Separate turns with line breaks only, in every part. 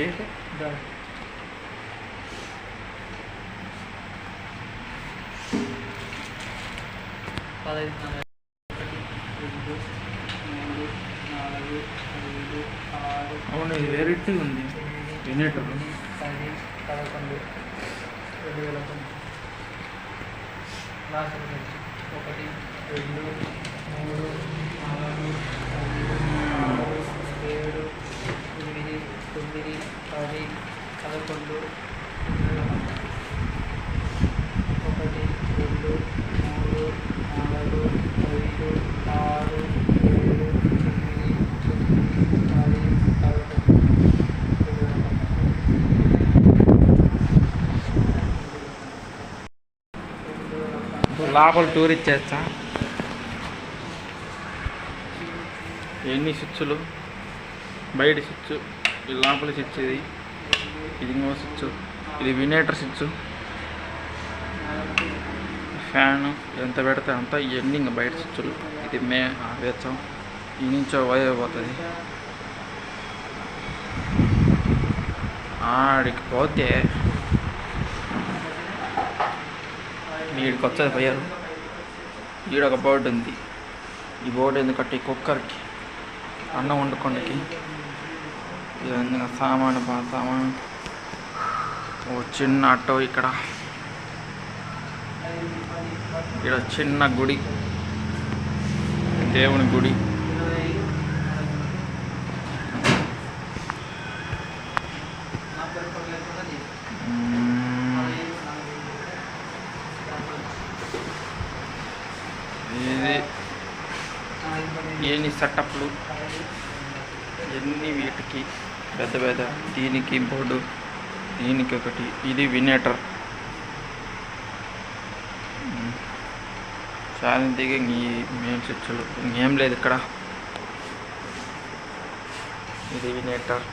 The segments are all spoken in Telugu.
ఏంటి అవును, ఇది వెరైటీ ఉంది. వినేటర్
10, 11, 2009 లాస్ట్ 1, 2, 3, 4, 5, 6, 7, 8, 9, 10, 11, 1, 2, 3, 4, 5, 6, 7, 8, 9, 10, 11.
లోపల టూర్ ఇచ్చేస్తా. ఎన్ని స్విచ్లు, బయట స్విచ్, ఇది లోపల స్విచ్, ఇది ఇంకో స్విచ్, ఇది వినేటర్ స్విచ్, ఫ్యాను ఎంత పెడితే అంత. ఇవన్నీ ఇంకా బయట స్విచ్లు. ఇది వేస్తాం. ఈ నుంచో వైర్ పోతుంది. ఆడికి పోతే వీడికి వచ్చేది పోయారు. ఈడొక బోర్డు ఉంది. ఈ బోర్డు ఎందుకంటే ఈ కుక్కర్కి, అన్నం వండుకోండికి, ఇవన్నీ సామాను సామాను. ఓ చిన్న ఆటో ఇక్కడ చిన్న గుడి, దేవుని గుడి. ఇది ఎన్ని సెటప్లు, ఎన్ని వీటికి పెద్ద పెద్ద. దీనికి బోర్డు, దీనికి ఒకటి. ఇది వినేటర్. చాలా దిగి మెయిన్ స్విచ్లు, ఇంకేం లేదు ఇక్కడ. ఇది వినేటర్.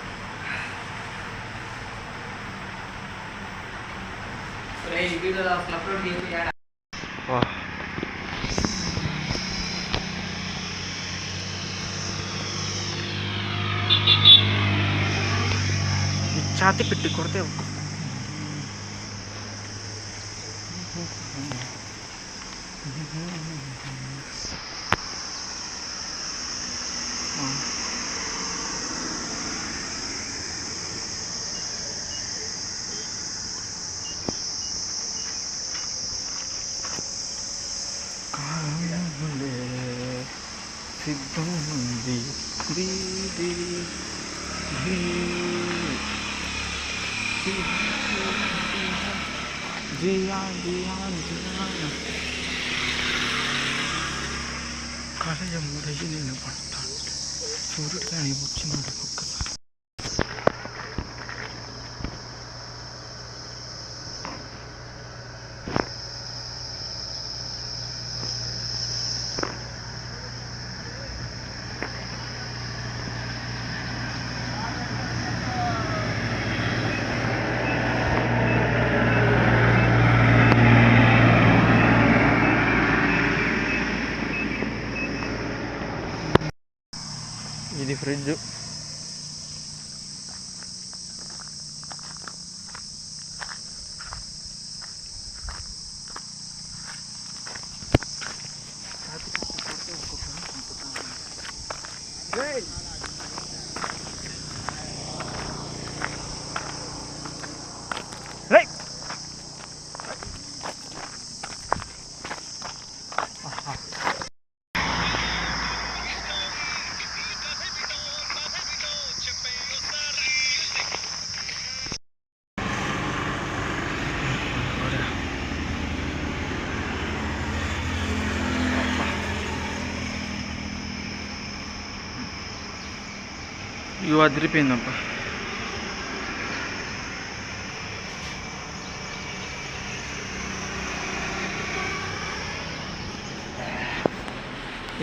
ఛాతి పెట్టి కొడితే సిద్ధం ఉంది. కలయం రయ్యి నేను పడతాను. సూర్యుడు కానీ వచ్చినాడు ఒక్కసారి. ఇది ఫ్రిడ్జ్. ఇవి అదిరిపోయిందబ్బా.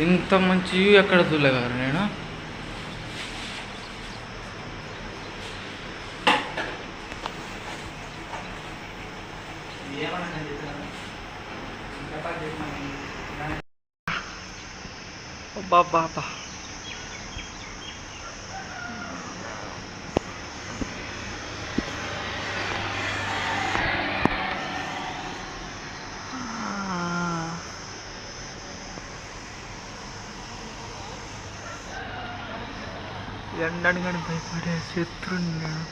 ఇంత మంచి వ్యూ ఎక్కడ చూడలేగారు నేను. బాబా ఎండని కానీ భయపడే శత్రుని నేను.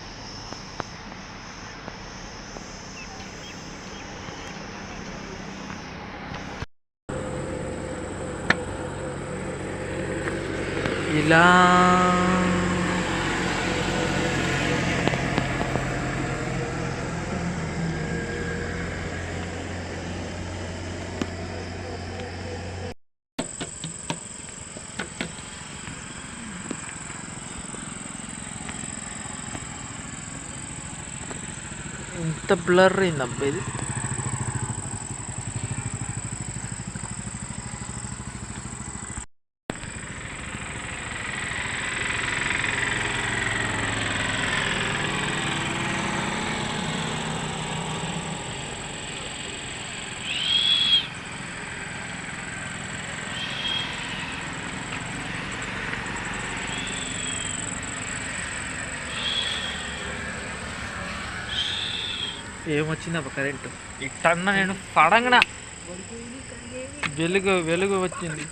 ఇలా ఇంత బ్లర్ అయిందబ్బా ఇది. ఏమొచ్చిందబ్బా కరెంటు ఇట్టన్నా నేను పడంగా వెలుగు వెలుగు వచ్చింది.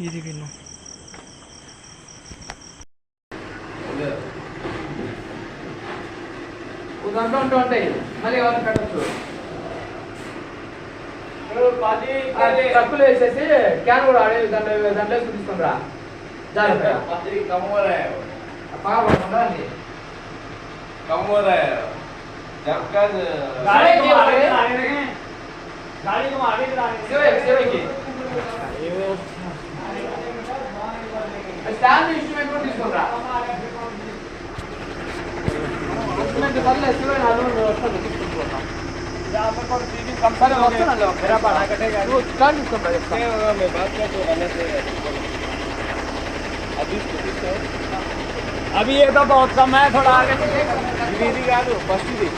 ఇది విను
దాంట్లో ఉంటాయి మళ్ళీ ఎవరు కట్టచ్చు. తక్కువ వేసేసి క్యాన్ కూడా ఆడే దాంట్లో తీసుకుని రా జాగ్రత్తగా పడకుండా స్టాండ్ ఇన్స్ట్రుమెంట్ కూడా తీసుకుని రా. ఇన్స్ట్రుమెంట్ వల్ల శివ వస్తాను తీసుకుంటున్నాం.
अभी ये तो बहुत कम है, थोड़ा आगे दीदी का फर्स्ट दी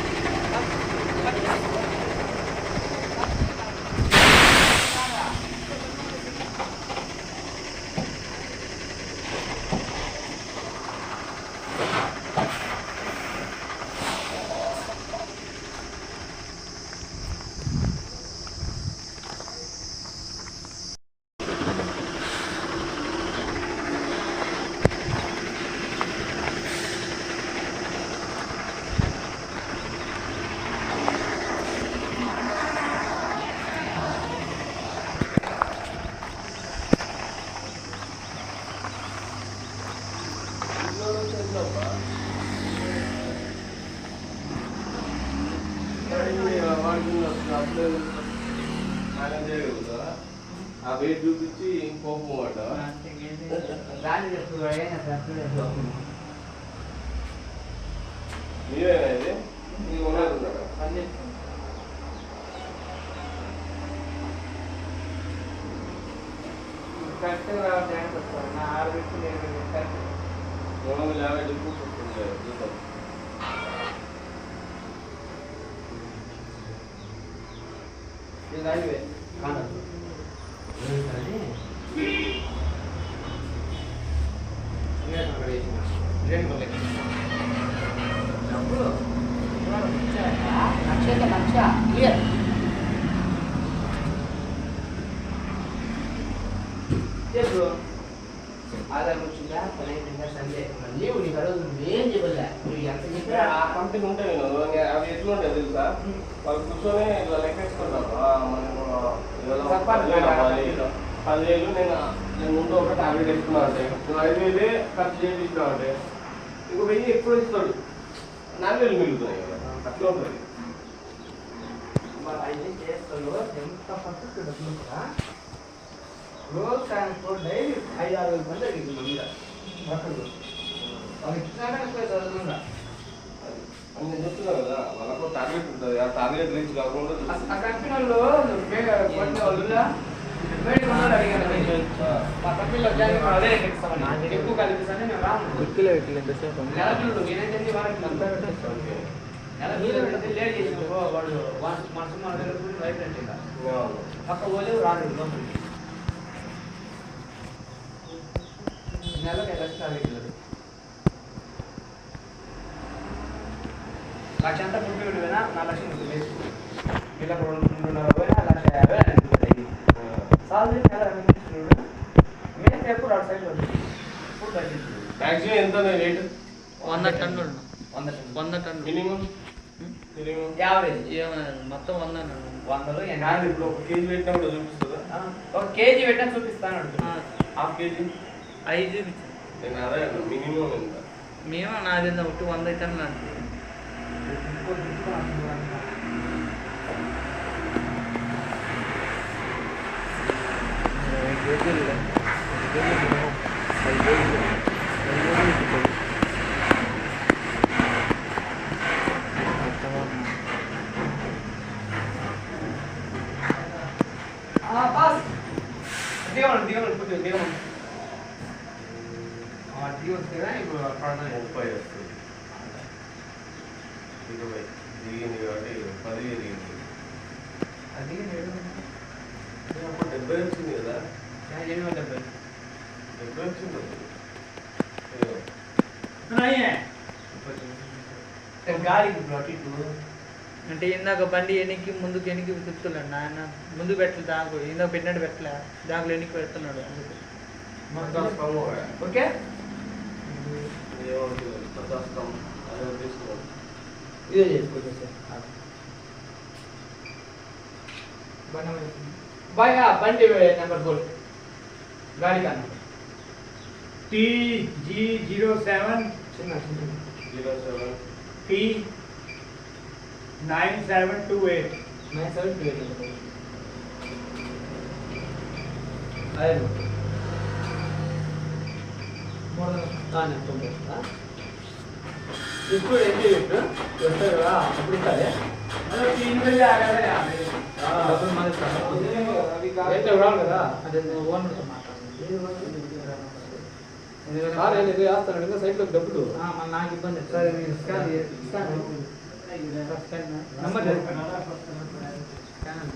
అవి చూపించి ఇంకోపు మీరేనా ఇది ఇది ఉన్నది
కరెక్ట్గా వస్తాను నా 6 వ్యక్తులు
250 రూపాయలు వస్తుంది.
ఇది అయిపోయి కాదు లక్ష క్లియర్. ఆధార్ వచ్చిందా పని సండే లీవ్ నీకు అడుగు ఏం చెప్పలే నువ్వు ఎంత చెప్పా
ఆ కంపెనీ ఉంటాయి అవి ఎట్లుంటాయి తెలుసా, వాళ్ళు కూర్చొని ఇలా లెక్కేసుకుంటారు. మనకు 10,000 నేను ముందు ఒకటి 50 ఇస్తున్నా అంటే నువ్వు 5,000 ఖర్చు చేయించినా అంటే ఇంకో 1000 ఎక్కువ ఇస్తాడు, 4,000 మిగులుతున్నాయి కదా, అట్లా ఉంటుంది.
అయితే చేస్తాడు ఎంత ఫస్ట్ డబ్బులు కూడా రోజు ట్రాన్స్పోర్ట్ డైలీ 5-6 మంది అడిగింది మీద వర్కర్లు వాళ్ళకి ఇచ్చినా ఎక్కువ చదువుతుందా
అని నేను చెప్తున్నాను కదా, వాళ్ళకు టార్గెట్ ఉంటుంది. ఆ టార్గెట్ రీచ్ కాకుండా
ఆ కంపెనీ వాళ్ళు కొట్టే వాళ్ళు అడిగారు మా కంపెనీలో అదే ఎక్కువ కలిపిస్తాను నేను రాను నెలలు నేనైతే వారికి లేట్ చేసినప్పుడు వాడు మనసు మన దగ్గర కూడా వైబ్రెంట్ ఇంకా పక్క పోలే రాదు లోపలికి నెలకి లక్ష 50,000 లక్ష అంతా పుట్టి పోయినా 4 లక్షలు వేసి వీళ్ళకి 2.5 పోయినా 1,50,000 అనిపిస్తుంది సాలరీ మేము ఎప్పుడు అటు సైడ్ ఇప్పుడు తగ్గించింది
మ్యాక్సిమం ఎంత రేటు
100 టన్నులు
100
టన్నులు
మినిమం
యావరేజ్
మొత్తం 100
100లో
ఇప్పుడు ఒక కేజీ పెట్టినప్పుడు చూపిస్తుందా
ఒక కేజీ పెట్టినా చూపిస్తాను అంటున్నాను
హాఫ్ కేజీ
5
నేను అదే మినిమం ఎంత
మేము నాది ఒకటి 100 టన్నులు అంతే
పాస్ దిగమని కొద్దిగా దిగమని దిగి వస్తేగా ఇప్పుడు
30 వస్తుంది 20 దిగింది కాబట్టి 10 దిగింది
అది
70 వచ్చింది కదా
870
వచ్చింది
గాలికి ఇప్పుడు అటు ఇటు
అంటే ఇందాక బండి ఎనికి ముందుకు ఎనికి తిప్పుతున్నాడు నాయన ముందు పెట్టలే దాకు ఇందాక పెట్టినట్టు పెట్టలే దాంట్లో ఎనికి పెడుతున్నాడు అందుకు
ఓకే ఇదే చేసుకోవచ్చు సార్ బాయ్ బండి నెంబర్ బోల్ గాడి का नंबर
TG07
చిన్న
P 9728
ఇప్పుడు ఏంటి వస్తారు కదా అప్పుడు ఇస్తారే డబ్బులు మరి రావాలి కదా
అదే ఓనర్తో మాట్లాడండి
వేస్తాను ఇంకా సైట్లో డబ్బులు
నాకు ఇబ్బంది
సరే నేను స్కాన్ ఇస్తాను
నంబర్
స్కాన్